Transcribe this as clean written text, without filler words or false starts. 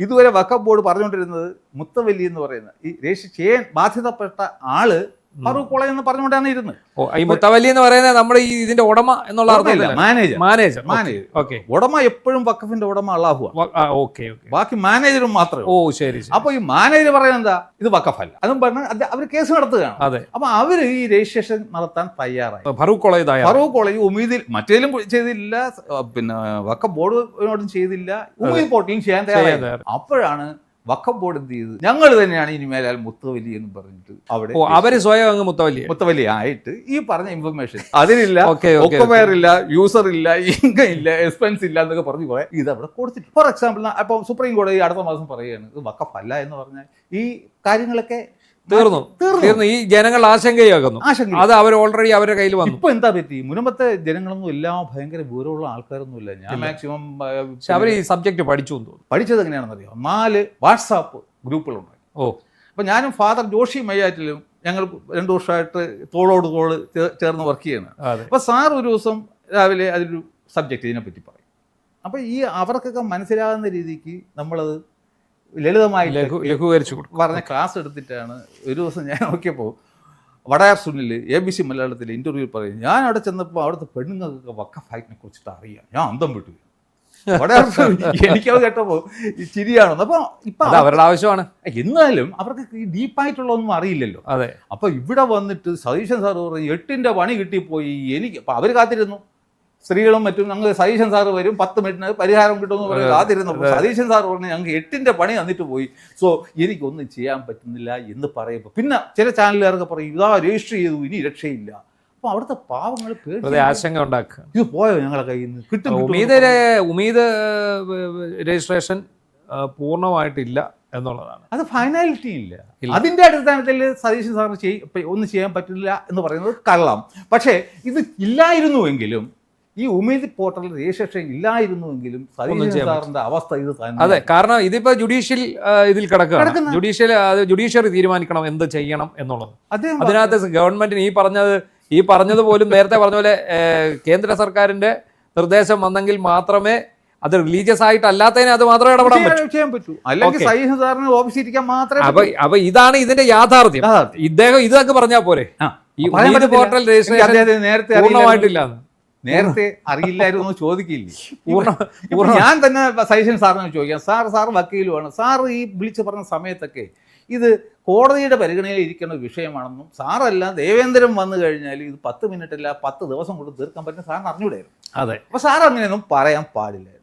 ഇതുവരെ വഖഫ് ബോർഡ് പറഞ്ഞുകൊണ്ടിരുന്നത് മുത്തവല്ലി എന്ന് പറയുന്നത് ഈ രജിസ്റ്റർ ചെയ്യാൻ ബാധ്യതപ്പെട്ട ആള് ഫറൂഖ് കോളേജ് എന്ന് പറഞ്ഞുകൊണ്ടാണ് ഇരുന്നത്. ഈ മുത്തവല്ലി എന്ന് പറയുന്നത് നമ്മുടെ ഈ ഇതിന്റെ ഉടമ എന്നുള്ള അർത്ഥത്തിലല്ല. മാനേജർ. ഓക്കെ. ഉടമ എപ്പോഴും വഖഫിന്റെ ഉടമ അള്ളാഹുവാണ്. ഓക്കെ. ബാക്കി മാനേജറും മാത്രമേ. ഓ ശരി. അപ്പൊ ഈ മാനേജർ പറയുന്നത് എന്താ, ഇത് വഖഫല്ല, അതും പറഞ്ഞാൽ അവർ കേസ് നടത്തുകയാണ്. അതെ. അപ്പൊ അവര് ഈ രജിസ്ട്രേഷൻ നടത്താൻ തയ്യാറായി. ഫറൂഖ് കോളേജ് ഉമീദിൽ മറ്റേലും ചെയ്തില്ല, പിന്നെ വഖഫ് ബോർഡിനോടും ചെയ്തില്ല, ഉമീദ് പോർട്ടലും ചെയ്യാൻ തയ്യാറായി. അപ്പോഴാണ് വഖഫ് ബോർഡ് എന്ത് ചെയ്ത്, ഞങ്ങൾ തന്നെയാണ് ഇനി മേലാൽ മുത്തവല്ലി എന്ന് പറഞ്ഞിട്ട് അവിടെ അവര് സ്വയം അങ്ങ് മുത്തവല്ലി ആയിട്ട് ഈ പറഞ്ഞ ഇൻഫർമേഷൻ അതിനില്ല, ഒക്കമയർ ഇല്ല, യൂസർ ഇല്ല, ഇൻകം ഇല്ല, എക്സ്പെൻസ് ഇല്ല എന്നൊക്കെ പറഞ്ഞു പോയാൽ ഇത് അവിടെ കൊടുത്തിട്ട്. ഫോർ എക്സാമ്പിൾ അപ്പൊ സുപ്രീം കോടതി അടുത്ത മാസം പറയുകയാണ് ഇത് വഖഫ് അല്ല എന്ന് പറഞ്ഞാൽ ഈ കാര്യങ്ങളൊക്കെ തീർന്നു. ഈ ജനങ്ങൾ ആശങ്കയാകുന്നു. അത് അവർ ഓൾറെഡി അവരുടെ കയ്യിൽ വന്നു. ഇപ്പൊ എന്താ പറ്റി, മുൻപത്തെ ജനങ്ങളൊന്നും എല്ലാം ഭയങ്കര വിവരമുള്ള ആൾക്കാരൊന്നും ഇല്ല. ഞാൻ മാക്സിമം അവർ ഈ സബ്ജക്ട് പഠിച്ചു തോന്നുന്നു. പഠിച്ചത് എങ്ങനെയാണെന്ന് അറിയാം. 4 വാട്സാപ്പ് ഗ്രൂപ്പുകളുണ്ടായി. അപ്പൊ ഞാനും ഫാദർ ജോഷി മയ്യാറ്റിലും ഞങ്ങൾ 2 വർഷമായിട്ട് തോളോട് തോള് ചേർന്ന് വർക്ക് ചെയ്യണം. അപ്പൊ സാർ ഒരു ദിവസം രാവിലെ അതിലൊരു സബ്ജക്റ്റ് ഇതിനെപ്പറ്റി പറയും. അപ്പൊ ഈ അവർക്കൊക്കെ മനസ്സിലാകുന്ന രീതിക്ക് നമ്മളത് ലളിതമായി ലഘൂകരിച്ചു പറഞ്ഞ ക്ലാസ് എടുത്തിട്ടാണ്. ഒരു ദിവസം ഞാൻ നോക്കിയപ്പോൾ വടയാർ സുനിൽ ABC മലയാളത്തിൽ ഇന്റർവ്യൂ പറയും, ഞാൻ അവിടെ ചെന്നപ്പോൾ അവിടുത്തെ പെണ്ണുങ്ങൾക്കൊക്കെ വഖഫിനെ കുറിച്ചിട്ട് അറിയാം. ഞാൻ അന്തം വിട്ടു. വടയാർ എനിക്കത് കേട്ടപ്പോൾ ചിരിയാണോ. അപ്പൊ ഇപ്പൊ അവരുടെ ആവശ്യമാണ്. എന്നാലും അവർക്ക് ഈ ഡീപ്പായിട്ടുള്ളതൊന്നും അറിയില്ലല്ലോ. അതെ. അപ്പൊ ഇവിടെ വന്നിട്ട് സതീശൻ സാർ പറഞ്ഞു 8ന്റെ പണി കിട്ടിപ്പോയി എനിക്ക്. അപ്പൊ അവര് കാത്തിരുന്നു, സ്ത്രീകളും മറ്റും. ഞങ്ങൾ സതീശൻ സാറ് വരും, 10 മിനിറ്റിന് പരിഹാരം കിട്ടുമെന്ന് പറഞ്ഞ് കാത്തിരുന്നപ്പോൾ സതീശൻ സാർ പറഞ്ഞു ഞങ്ങൾക്ക് 8ന്റെ പണി തന്നിട്ട് പോയി, സോ എനിക്കൊന്നും ചെയ്യാൻ പറ്റുന്നില്ല എന്ന് പറയുമ്പോൾ പിന്നെ ചില ചാനലുകാരൊക്കെ പറയും ഇതാ രജിസ്റ്റർ ചെയ്തു ഇനി രക്ഷയില്ല. അപ്പൊ അവിടുത്തെ പാവങ്ങൾ ആശങ്ക ഉണ്ടാക്കുക, ഇത് പോയോ ഞങ്ങളെ കയ്യിൽ നിന്ന് കിട്ടും. ഉമീദ് രജിസ്ട്രേഷൻ പൂർണ്ണമായിട്ടില്ല എന്നുള്ളതാണ്. അത് ഫൈനാലിറ്റി ഇല്ല. അതിന്റെ അടിസ്ഥാനത്തിൽ സതീശൻ സാറിന് ഒന്നും ചെയ്യാൻ പറ്റില്ല എന്ന് പറയുന്നത് കള്ളം. പക്ഷേ ഇത് ഇല്ലായിരുന്നുവെങ്കിലും, ഈ ഉമീദ് പോർട്ടൽ രജിസ്ട്രേഷൻ ഇല്ലായിരുന്നുവെങ്കിലും സതീശൻ സാറിന്റെ അവസ്ഥ ഇത് തന്നെ. അതെ, കാരണം ഇതിപ്പോ ജുഡീഷ്യൽ ഇതിൽ കിടക്കുകയാണ്. ജുഡീഷ്യറി തീരുമാനിക്കണം എന്ത് ചെയ്യണം എന്നുള്ളത്. അതിനകത്ത് ഗവൺമെന്റിന് ഈ പറഞ്ഞത് പോലും നേരത്തെ പറഞ്ഞ പോലെ കേന്ദ്ര സർക്കാരിന്റെ നിർദ്ദേശം വന്നെങ്കിൽ മാത്രമേ അത് റിലീജിയസ് ആയിട്ടല്ലാത്തതിന് അത് മാത്രമേ ഇടപെടാൻ പറ്റൂ. അല്ലെങ്കിൽ സതീശൻ സാറിന് ഓഫീസിൽ ഇരിക്കാൻ മാത്രമേ. അപ്പൊ ഇതാണ് ഇതിന്റെ യാഥാർത്ഥ്യം. ഇദ്ദേഹം ഇതൊക്കെ പറഞ്ഞാൽ പോരെ, ഈ പോർട്ടൽ രജിസ്ട്രേഷൻ നേരത്തെ പൂർണ്ണമായിട്ടില്ല, നേരത്തെ അറിയില്ലായിരുന്നു ചോദിക്കില്ലേ. ഞാൻ തന്നെ സതീശൻ സാറിനെ ചോദിക്കാം, സാർ വക്കീലുമാണ്, സാർ ഈ വിളിച്ച് പറഞ്ഞ സമയത്തൊക്കെ ഇത് കോടതിയുടെ പരിഗണനയിൽ ഇരിക്കുന്ന വിഷയമാണെന്നും സാറല്ല ദേവേന്ദ്രൻ വന്നു കഴിഞ്ഞാൽ ഇത് 10 മിനിറ്റല്ല 10 ദിവസം കൊണ്ട് തീർക്കാൻ പറ്റുന്ന സാറിന് അറിഞ്ഞൂടായിരുന്നു. അതെ. അപ്പൊ സാർ അങ്ങനെയൊന്നും പറയാൻ പാടില്ലായിരുന്നു.